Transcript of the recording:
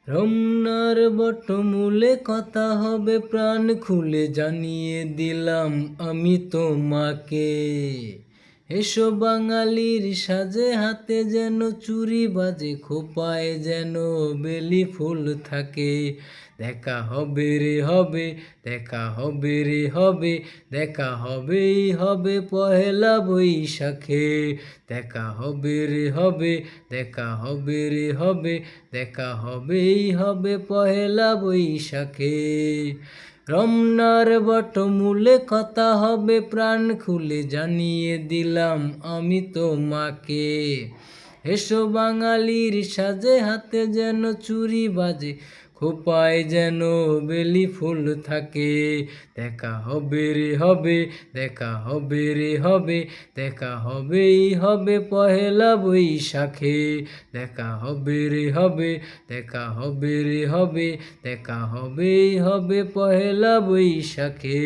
রমনার বটমূলে কথা হবে প্রাণ খুলে জানিয়ে দিলাম আমি তোমাকে। এসো বাঙালির সাজে হাতে যেন চুড়ি বাজে, খোপায় যেন বেলি ফুল থাকে। দেখা হবে রে হবে, দেখা হবে রে হবে, দেখা হবেই হবে পহেলা বৈশাখে। দেখা হবে রে হবে, দেখা হবে রে হবে, দেখা হবেই হবে পহেলা বৈশাখে। রমনার বটমূলে কথা হবে প্রাণ খুলে জানিয়ে দিলাম আমি তোমাকে। এসো বাঙালির সাজে হাতে যেন চুড়ি বাজে, খোপায় যেন বেলি ফুল থাকে। দেখা হবে রে হবে, দেখা হবে রে হবে, দেখা হবেই হবে পহেলা বৈশাখে। দেখা হবে রে হবে, দেখা হবে রে হবে, দেখা হবেই হবে পহেলা বৈশাখে।